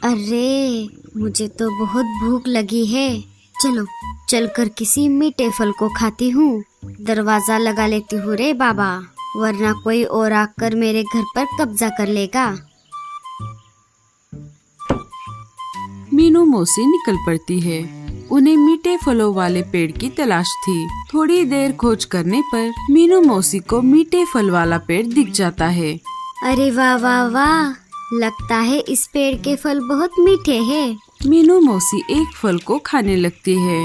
अरे, मुझे तो बहुत भूख लगी है। चलो चलकर किसी मीठे फल को खाती हूँ। दरवाजा लगा लेती हूँ रे बाबा, वरना कोई और आकर मेरे घर पर कब्जा कर लेगा। मीनू मौसी निकल पड़ती है। उन्हें मीठे फलों वाले पेड़ की तलाश थी। थोड़ी देर खोज करने पर मीनू मौसी को मीठे फल वाला पेड़ दिख जाता है। अरे वाह वाह वाह, लगता है इस पेड़ के फल बहुत मीठे हैं। मीनू मौसी एक फल को खाने लगती है।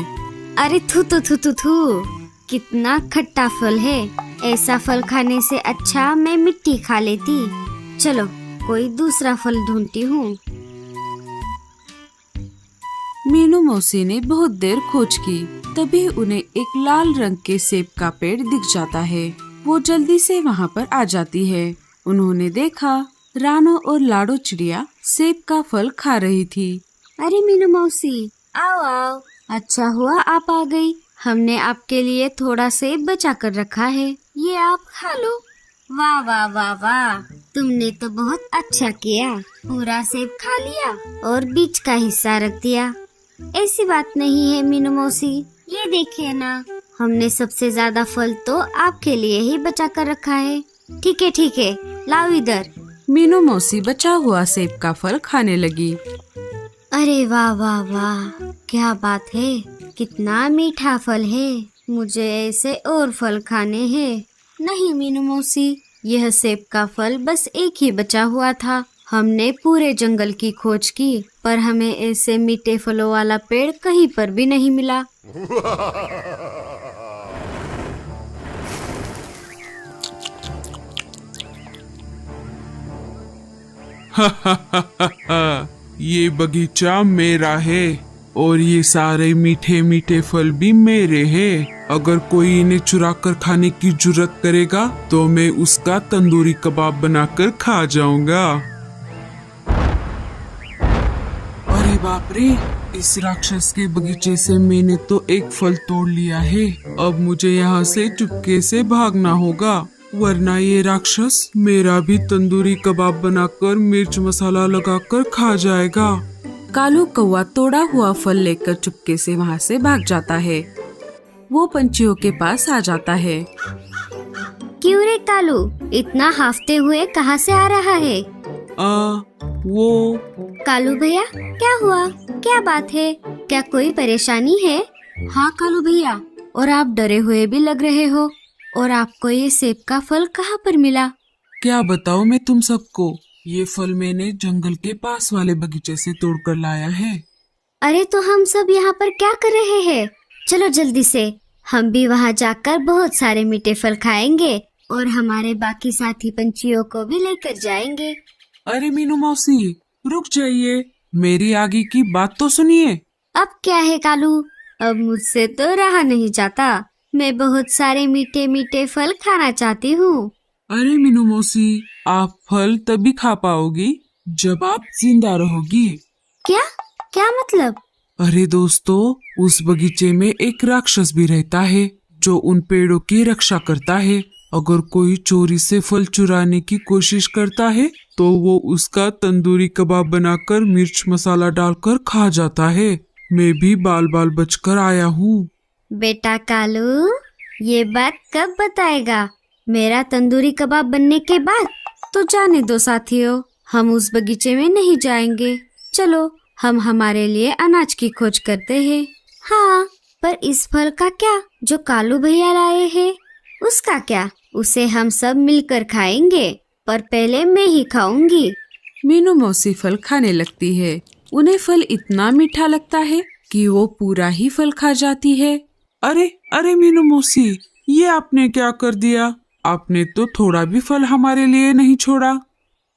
अरे थू थू थू थू थू, कितना खट्टा फल है। ऐसा फल खाने से अच्छा मैं मिट्टी खा लेती। चलो कोई दूसरा फल ढूंढती हूँ। मीनू मौसी ने बहुत देर खोज की, तभी उन्हें एक लाल रंग के सेब का पेड़ दिख जाता है। वो जल्दी से वहाँ पर आ जाती है। उन्होंने देखा रानो और लाडो चिड़िया सेब का फल खा रही थी। अरे मीनू मौसी, आओ आओ, अच्छा हुआ आप आ गई। हमने आपके लिए थोड़ा सेब बचा कर रखा है, ये आप खा लो। वाह वाह वाह वाह, तुमने तो बहुत अच्छा किया, पूरा सेब खा लिया और बीच का हिस्सा रख दिया। ऐसी बात नहीं है मीनू मौसी, ये देखिए ना, हमने सबसे ज्यादा फल तो आपके लिए ही बचा कर रखा है। ठीक है, लाओ इधर। मीनू मौसी बचा हुआ सेब का फल खाने लगी। अरे वाह वाह वाह, क्या बात है, कितना मीठा फल है। मुझे ऐसे और फल खाने हैं। नहीं मीनू मौसी, यह सेब का फल बस एक ही बचा हुआ था। हमने पूरे जंगल की खोज की, पर हमें ऐसे मीठे फलों वाला पेड़ कहीं पर भी नहीं मिला। ये बगीचा मेरा है और ये सारे मीठे मीठे फल भी मेरे हैं। अगर कोई इन्हें चुरा कर खाने की जुर्रत करेगा तो मैं उसका तंदूरी कबाब बनाकर खा जाऊंगा। अरे बाप रे, इस राक्षस के बगीचे से मैंने तो एक फल तोड़ लिया है। अब मुझे यहाँ से चुपके से भागना होगा, वरना ये राक्षस मेरा भी तंदूरी कबाब बनाकर मिर्च मसाला लगाकर खा जाएगा। कालू कौवा तोड़ा हुआ फल लेकर चुपके से वहाँ से भाग जाता है। वो पंछियों के पास आ जाता है। क्यों रे कालू, इतना हाफते हुए कहाँ से आ रहा है? वो कालू भैया, क्या हुआ, क्या बात है, क्या कोई परेशानी है? हाँ कालू भैया, और आप डरे हुए भी लग रहे हो। और आपको ये सेब का फल कहाँ पर मिला? क्या बताऊँ मैं तुम सबको, ये फल मैंने जंगल के पास वाले बगीचे से तोड़कर लाया है। अरे तो हम सब यहाँ पर क्या कर रहे हैं? चलो जल्दी से, हम भी वहाँ जाकर बहुत सारे मीठे फल खाएंगे और हमारे बाकी साथी पंछियों को भी लेकर जाएंगे। अरे मीनू मौसी, रुक जाइए, मेरी आगे की बात तो सुनिए। अब क्या है कालू, अब मुझसे तो रहा नहीं जाता। मैं बहुत सारे मीठे मीठे फल खाना चाहती हूँ। अरे मीनू मौसी, आप फल तभी खा पाओगी जब आप जिंदा रहोगी। क्या क्या मतलब? अरे दोस्तों, उस बगीचे में एक राक्षस भी रहता है जो उन पेड़ों की रक्षा करता है। अगर कोई चोरी से फल चुराने की कोशिश करता है तो वो उसका तंदूरी कबाब बनाकर मिर्च मसाला डालकर खा जाता है। मैं भी बाल बाल बचकर आया हूँ। बेटा कालू, ये बात कब बताएगा? मेरा तंदूरी कबाब बनने के बाद? तो जाने दो साथियों, हम उस बगीचे में नहीं जाएंगे। चलो हम हमारे लिए अनाज की खोज करते हैं। हाँ, पर इस फल का क्या जो कालू भैया लाए हैं, उसका क्या? उसे हम सब मिलकर खाएंगे, पर पहले मैं ही खाऊंगी। मीनू मौसी फल खाने लगती है। उन्हें फल इतना मीठा लगता है कि वो पूरा ही फल खा जाती है। अरे अरे मीनू मौसी, ये आपने क्या कर दिया? आपने तो थोड़ा भी फल हमारे लिए नहीं छोड़ा।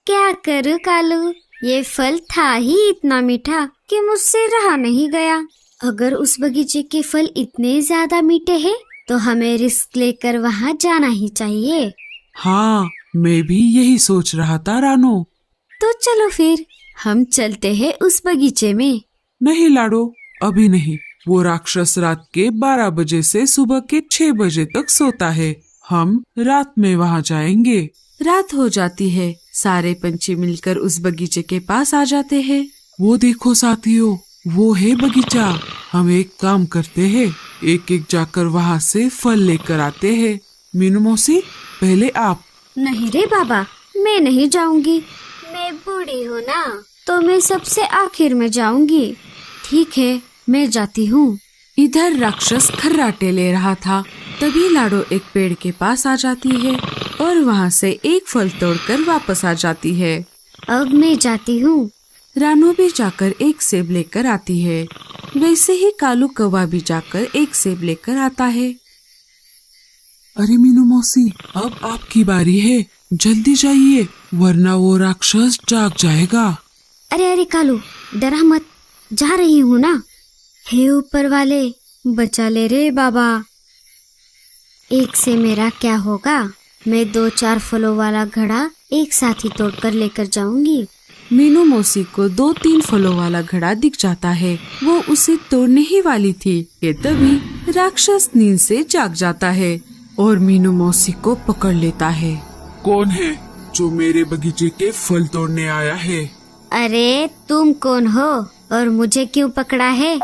क्या करूं कालू, ये फल था ही इतना मीठा कि मुझसे रहा नहीं गया। अगर उस बगीचे के फल इतने ज्यादा मीठे हैं तो हमें रिस्क लेकर वहाँ जाना ही चाहिए। हाँ, मैं भी यही सोच रहा था रानो। तो चलो फिर हम चलते हैं उस बगीचे में। नहीं लाडो, अभी नहीं। वो राक्षस रात के 12 बजे से सुबह के 6 बजे तक सोता है। हम रात में वहाँ जाएंगे। रात हो जाती है। सारे पंछी मिलकर उस बगीचे के पास आ जाते हैं। वो देखो साथियों, वो है बगीचा। हम एक काम करते हैं, एक एक जाकर वहाँ से फल लेकर आते हैं। मीनू मौसी, पहले आप। नहीं रे बाबा, मैं नहीं जाऊंगी। मैं बूढ़ी हूँ ना, तो मैं सबसे आखिर में जाऊंगी। ठीक है, मैं जाती हूँ। इधर राक्षस खर्राटे ले रहा था, तभी लाडो एक पेड़ के पास आ जाती है और वहाँ से एक फल तोड़कर वापस आ जाती है। अब मैं जाती हूँ। रानू भी जाकर एक सेब लेकर आती है। वैसे ही कालू कौवा भी जाकर एक सेब लेकर आता है। अरे मीनू मौसी, अब आपकी बारी है, जल्दी जाइए वरना वो राक्षस जाग जाएगा। अरे अरे कालू, डरा मत, जा रही हूँ ना। हे ऊपर वाले, बचा ले रे बाबा। एक से मेरा क्या होगा, मैं 2-4 फलों वाला घड़ा एक साथ ही तोड़कर लेकर जाऊंगी। मीनू मौसी को 2-3 फलों वाला घड़ा दिख जाता है। वो उसे तोड़ने ही वाली थी कि तभी राक्षस नींद से जाग जाता है और मीनू मौसी को पकड़ लेता है। कौन है जो मेरे बगीचे के फल तोड़ने आया है? अरे तुम कौन हो और मुझे क्यों पकड़ा है?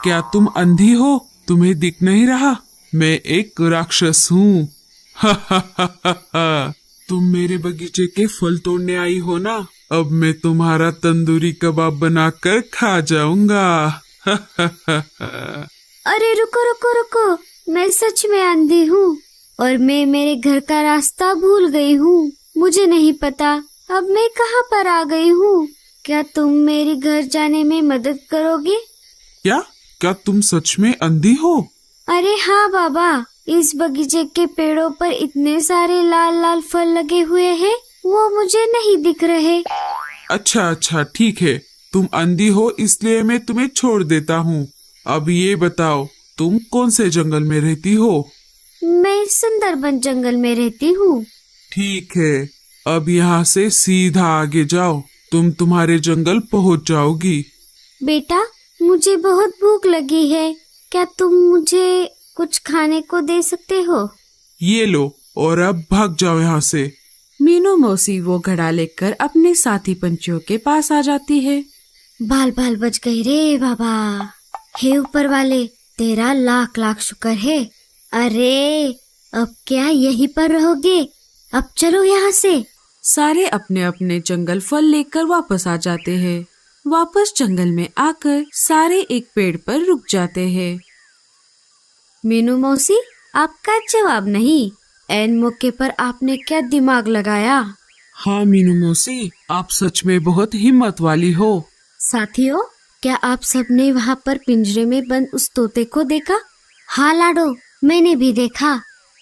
क्या तुम अंधी हो? तुम्हें दिख नहीं रहा? मैं एक राक्षस हूँ। तुम मेरे बगीचे के फल तोड़ने आई हो ना? अब मैं तुम्हारा तंदूरी कबाब बनाकर खा जाऊंगा। अरे रुको रुको रुको, मैं सच में अंधी हूँ और मैं मेरे घर का रास्ता भूल गई हूँ। मुझे नहीं पता अब मैं कहाँ पर आ गई हूँ। क्या तुम मेरी घर जाने में मदद करोगे? क्या तुम सच में अंधी हो? अरे हाँ बाबा, इस बगीचे के पेड़ों पर इतने सारे लाल लाल फल लगे हुए हैं, वो मुझे नहीं दिख रहे। अच्छा ठीक है, तुम अंधी हो इसलिए मैं तुम्हें छोड़ देता हूँ। अब ये बताओ, तुम कौन से जंगल में रहती हो? मैं सुंदरबन जंगल में रहती हूँ। ठीक है, अब यहाँ से सीधा आगे जाओ, तुम तुम्हारे जंगल पहुँच जाओगी। बेटा, मुझे बहुत भूख लगी है, क्या तुम मुझे कुछ खाने को दे सकते हो? ये लो, और अब भाग जाओ यहाँ से। मीनू मौसी वो घड़ा लेकर अपने साथी पंछियों के पास आ जाती है। बाल बाल बच गए रे बाबा। हे ऊपर वाले, तेरा लाख लाख शुक्र है। अरे अब क्या यहीं पर रहोगे? अब चलो यहाँ से। सारे अपने अपने जंगल फल लेकर वापस आ जाते हैं। वापस जंगल में आकर सारे एक पेड़ पर रुक जाते हैं। मीनू मौसी, आपका जवाब नहीं। ऐन मौके पर आपने क्या दिमाग लगाया? हाँ मीनू मौसी, आप सच में बहुत हिम्मत वाली हो। साथियों, क्या आप सबने वहाँ पर पिंजरे में बंद उस तोते को देखा? हाँ लाडो, मैंने भी देखा।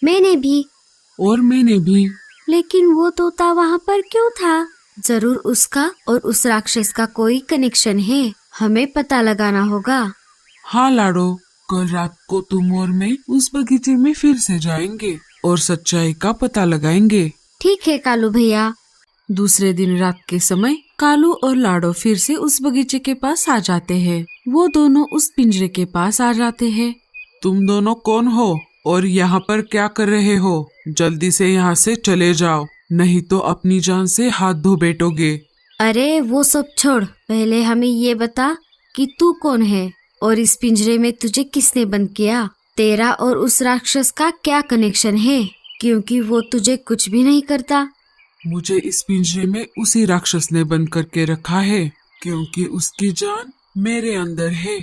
मैंने भी। और मैंने भी। लेकिन वो तोता वहाँ पर क्यों था? जरूर उसका और उस राक्षस का कोई कनेक्शन है। हमें पता लगाना होगा। हाँ लाडो, कल रात को तुम और मैं उस बगीचे में फिर से जाएंगे और सच्चाई का पता लगाएंगे। ठीक है कालू भैया। दूसरे दिन रात के समय कालू और लाडो फिर से उस बगीचे के पास आ जाते हैं। वो दोनों उस पिंजरे के पास आ जाते हैं। तुम दोनों कौन हो और यहाँ पर क्या कर रहे हो? जल्दी से यहाँ से चले जाओ, नहीं तो अपनी जान से हाथ धो बैठोगे। अरे वो सब छोड़, पहले हमें ये बता कि तू कौन है और इस पिंजरे में तुझे किसने बंद किया? तेरा और उस राक्षस का क्या कनेक्शन है? क्योंकि वो तुझे कुछ भी नहीं करता। मुझे इस पिंजरे में उसी राक्षस ने बंद करके रखा है, क्योंकि उसकी जान मेरे अंदर है,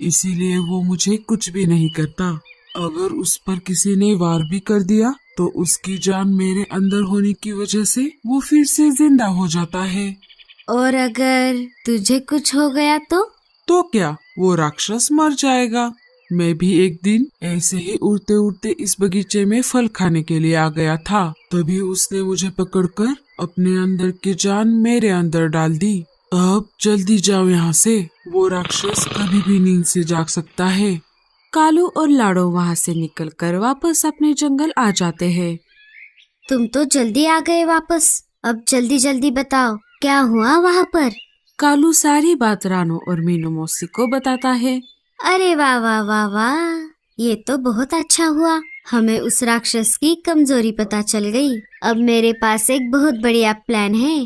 इसीलिए वो मुझे कुछ भी नहीं करता। अगर उस पर किसी ने वार भी कर दिया तो उसकी जान मेरे अंदर होने की वजह से वो फिर से जिंदा हो जाता है। और अगर तुझे कुछ हो गया तो क्या, वो राक्षस मर जाएगा। मैं भी एक दिन ऐसे ही उड़ते उड़ते इस बगीचे में फल खाने के लिए आ गया था, तभी उसने मुझे पकड़कर अपने अंदर की जान मेरे अंदर डाल दी। अब जल्दी जाओ यहाँ से, वो राक्षस कभी भी नींद से जाग सकता है। कालू और लाडो वहाँ से निकलकर वापस अपने जंगल आ जाते हैं। तुम तो जल्दी आ गए वापस। अब जल्दी जल्दी बताओ क्या हुआ वहाँ पर? कालू सारी बात रानू और मीनू मौसी को बताता है। अरे वाह वाह वाह वाह, ये तो बहुत अच्छा हुआ। हमें उस राक्षस की कमजोरी पता चल गई। अब मेरे पास एक बहुत बढ़िया प्लान है।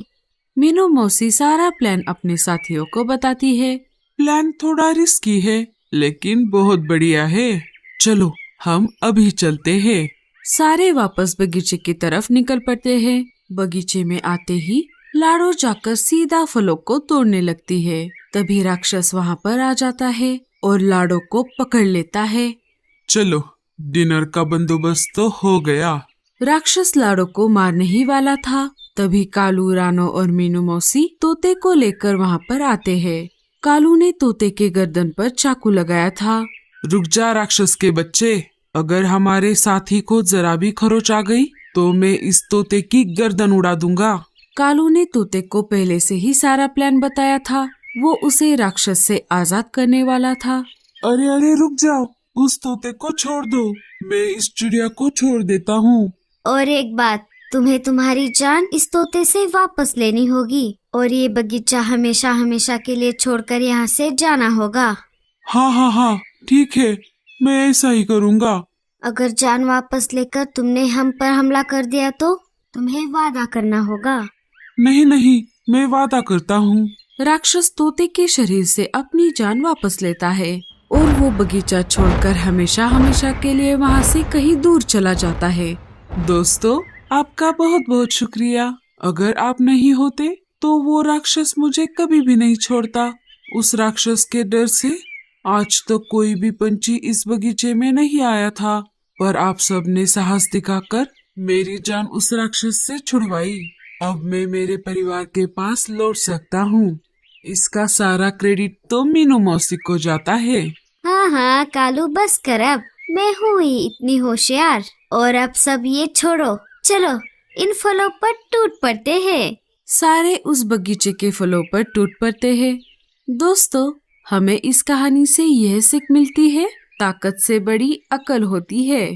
मीनू मौसी सारा प्लान अपने साथियों को बताती है। प्लान थोड़ा रिस्की है लेकिन बहुत बढ़िया है। चलो हम अभी चलते हैं। सारे वापस बगीचे की तरफ निकल पड़ते हैं। बगीचे में आते ही लाडो जाकर सीधा फलों को तोड़ने लगती है। तभी राक्षस वहाँ पर आ जाता है और लाडो को पकड़ लेता है। चलो डिनर का बंदोबस्त तो हो गया। राक्षस लाडो को मारने ही वाला था, तभी कालू, रानो और मीनू मौसी तोते को लेकर वहाँ पर आते हैं। कालू ने तोते के गर्दन पर चाकू लगाया था। रुक जा राक्षस के बच्चे, अगर हमारे साथी को जरा भी खरोच आ गई तो मैं इस तोते की गर्दन उड़ा दूंगा। कालू ने तोते को पहले से ही सारा प्लान बताया था। वो उसे राक्षस से आजाद करने वाला था। अरे अरे रुक जाओ, उस तोते को छोड़ दो, मैं इस चिड़िया को छोड़ देता हूँ। और एक बात, तुम्हें तुम्हारी जान इस तोते से वापस लेनी होगी और ये बगीचा हमेशा हमेशा के लिए छोड़कर यहाँ से जाना होगा। हाँ हाँ हाँ ठीक है, मैं ऐसा ही करूँगा। अगर जान वापस लेकर तुमने हम पर हमला कर दिया तो तुम्हें वादा करना होगा। नहीं नहीं, मैं वादा करता हूँ। राक्षस तोते के शरीर से अपनी जान वापस लेता है और वो बगीचा छोड़कर हमेशा हमेशा के लिए वहाँ से कहीं दूर चला जाता है। दोस्तों आपका बहुत बहुत शुक्रिया। अगर आप नहीं होते तो वो राक्षस मुझे कभी भी नहीं छोड़ता। उस राक्षस के डर से आज तक कोई भी पंछी इस बगीचे में नहीं आया था, पर आप सब ने साहस दिखाकर मेरी जान उस राक्षस से छुड़वाई। अब मैं मेरे परिवार के पास लौट सकता हूँ। इसका सारा क्रेडिट तो मीनू मौसी को जाता है। हाँ हाँ कालू, बस कर अब, मैं हूँ ही इतनी होशियार। और अब सब ये छोड़ो, चलो इन फलों पर टूट पड़ते हैं। सारे उस बगीचे के फलों पर टूट पड़ते हैं। दोस्तों, हमें इस कहानी से यह सीख मिलती है, ताकत से बड़ी अकल होती है।